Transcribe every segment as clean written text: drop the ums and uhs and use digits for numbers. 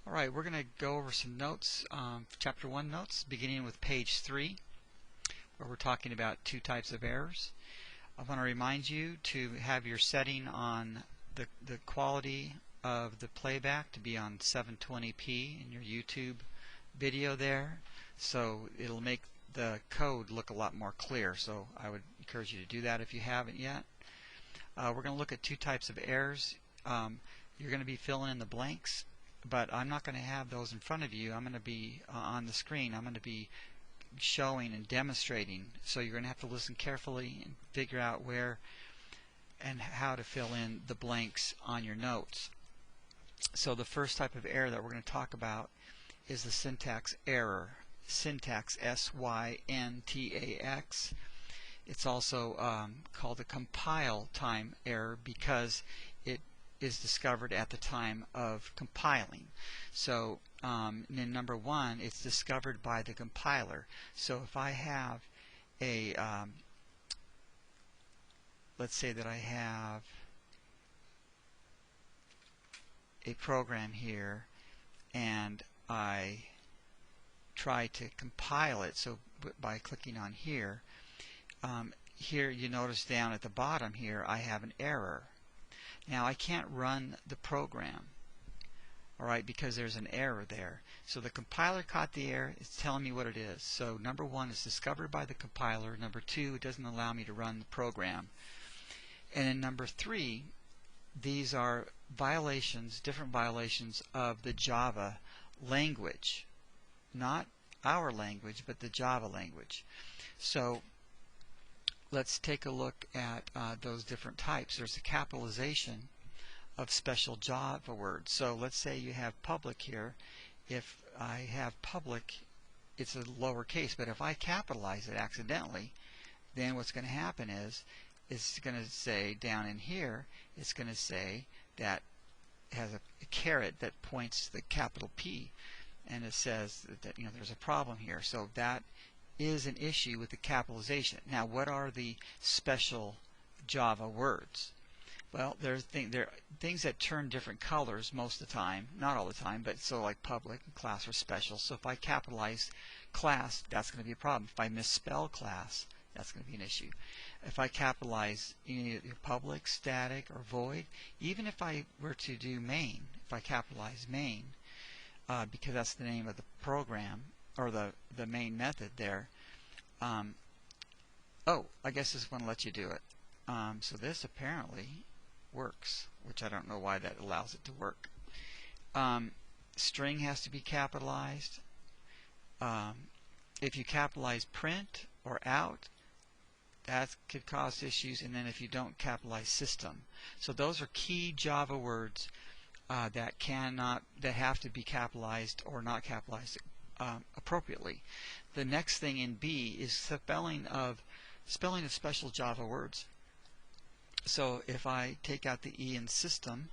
Alright, we're going to go over some notes, Chapter 1 notes, beginning with page 3, where we're talking about two types of errors. I want to remind you to have your setting on the quality of the playback to be on 720p in your YouTube video there, so it'll make the code look a lot more clear. So I would encourage you to do that if you haven't yet. We're going to look at two types of errors. You're going to be filling in the blanks, but I'm not going to have those in front of you. I'm going to be on the screen. I'm going to be showing and demonstrating, so you're going to have to listen carefully and figure out where and how to fill in the blanks on your notes. So the first type of error that we're going to talk about is the syntax error. Syntax, S-Y-N-T-A-X. It's also called a compile time error because it is discovered at the time of compiling. So in number 1, it's discovered by the compiler. So if I have a let's say that I have a program here and I try to compile it, so by clicking on here, here you notice down at the bottom here I have an error. Now I can't run the program, alright, because there's an error there. So the compiler caught the error. It's telling me what it is. So number 1 is discovered by the compiler. Number 2, it doesn't allow me to run the program. And in number 3, these are violations, different violations of the Java language. Not our language, but the Java language. So let's take a look at those different types. There's a capitalization of special Java words. So let's say you have public here. If I have public, it's a lowercase, but if I capitalize it accidentally, then what's going to happen is it's going to say down in here, it's going to say that it has a caret that points to the capital P, and it says that there's a problem here. So that is an issue with the capitalization. Now, what are the special Java words? Well, there are things that turn different colors most of the time, not all the time, but so like public and class are special. So if I capitalize class, that's going to be a problem. If I misspell class, that's going to be an issue. If I capitalize public, static, or void, even if I were to do main, if I capitalize main, because that's the name of the program, or the main method there, oh, I guess this one lets you do it. So this apparently works, which I don't know why that allows it to work. String has to be capitalized. If you capitalize print or out, that could cause issues. And then if you don't capitalize system. So those are key Java words that have to be capitalized or not capitalized appropriately. The next thing in B is spelling of special Java words. So if I take out the E in system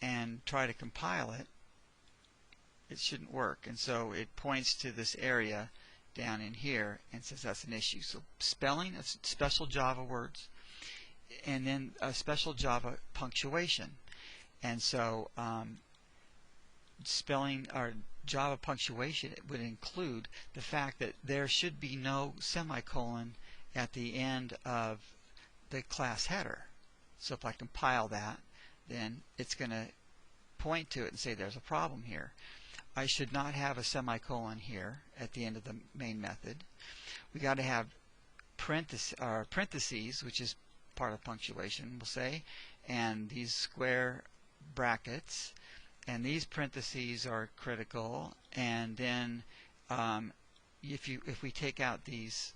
and try to compile it, it shouldn't work, and so it points to this area down in here and says that's an issue. So spelling of special Java words, and then a special Java punctuation. And so spelling or Java punctuation would include the fact that there should be no semicolon at the end of the class header. So if I compile that, then it's going to point to it and say there's a problem here. I should not have a semicolon here at the end of the main method. We got to have parentheses, which is part of punctuation, we'll say, and these square brackets, and these parentheses are critical. And then if we take out these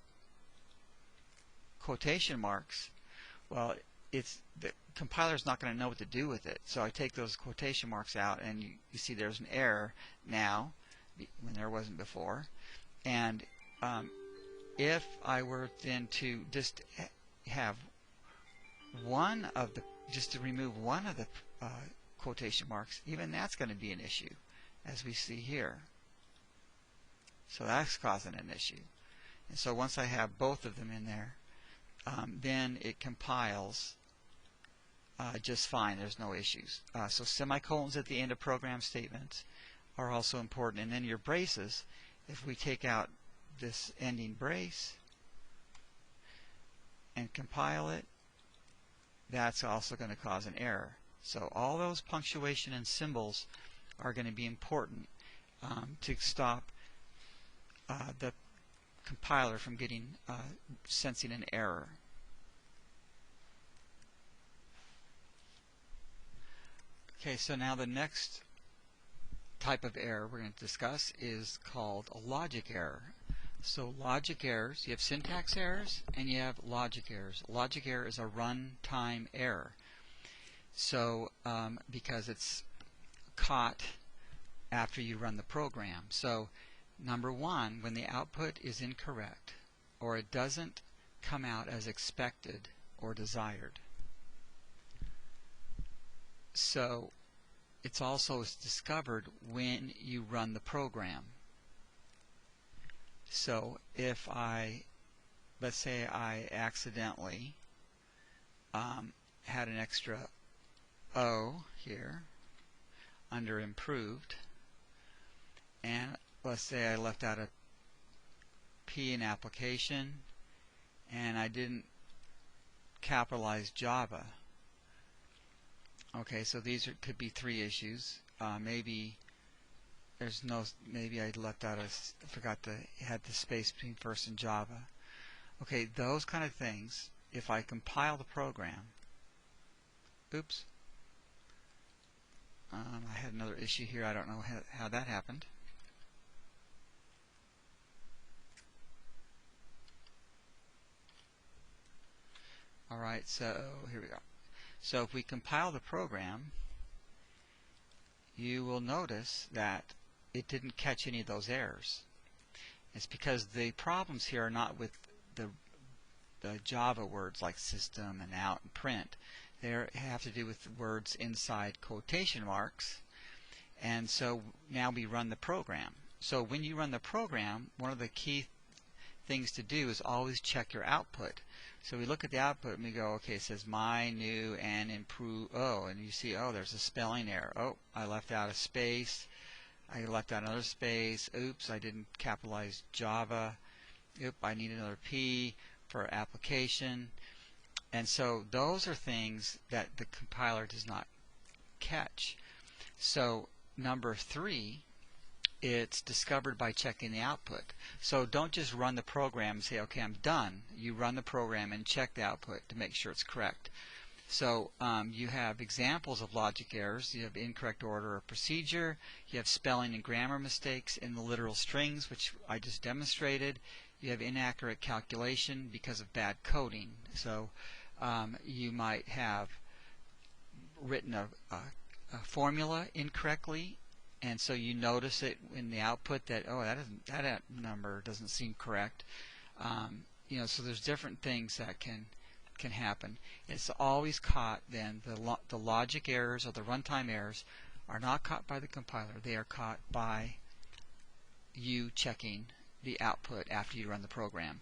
quotation marks, well, the compiler's not going to know what to do with it. So I take those quotation marks out, and you see there's an error now when there wasn't before. And if I were then to just have just to remove one of the quotation marks, even that's going to be an issue, as we see here. So that's causing an issue. And so once I have both of them in there, then it compiles just fine. There's no issues. So semicolons at the end of program statements are also important. And then your braces, if we take out this ending brace and compile it, that's also going to cause an error. So all those punctuation and symbols are going to be important to stop the compiler from sensing an error. Okay, so now the next type of error we're going to discuss is called a logic error. So logic errors, you have syntax errors and you have logic errors. Logic error is a runtime error. So because it's caught after you run the program. So number one, when the output is incorrect or it doesn't come out as expected or desired. So it's also discovered when you run the program. So if let's say I accidentally had an extra O here under improved, and let's say I left out a P in application and I didn't capitalize Java. Okay, so these could be three issues. Maybe I left out forgot to had the space between first and Java. Okay, those kind of things. If I compile the program, oops, I had another issue here. I don't know how that happened. Alright, so here we go. So if we compile the program, you will notice that it didn't catch any of those errors. It's because the problems here are not with the Java words like system and out and print. They have to do with words inside quotation marks. And so now we run the program. So when you run the program, one of the key things to do is always check your output. So we look at the output and we go, okay, it says my, new, and improve. Oh, and you see, oh, there's a spelling error. Oh, I left out a space. I left out another space. Oops, I didn't capitalize Java. Oop, I need another P for application. And so those are things that the compiler does not catch. So number 3, it's discovered by checking the output. So don't just run the program and say, okay, I'm done. You run the program and check the output to make sure it's correct. So you have examples of logic errors. You have incorrect order or procedure. You have spelling and grammar mistakes in the literal strings, which I just demonstrated. You have inaccurate calculation because of bad coding. So you might have written a formula incorrectly, and so you notice it in the output that, oh, that number doesn't seem correct. So there's different things that can happen. It's always caught then, the logic errors or the runtime errors are not caught by the compiler. They are caught by you checking the output after you run the program.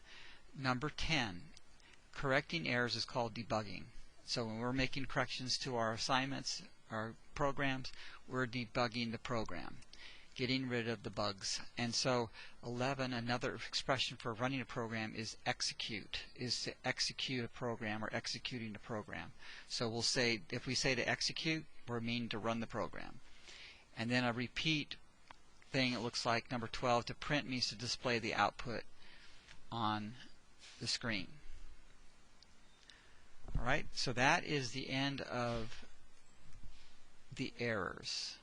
Number 10, correcting errors is called debugging. So when we're making corrections to our assignments, our programs, we're debugging the program, getting rid of the bugs. And so 11, another expression for running a program is execute, is to execute a program or executing the program. So we'll say, if we say to execute, we're meaning to run the program. And then a repeat thing, it looks like number 12, to print means to display the output on the screen. Alright, so that is the end of the errors.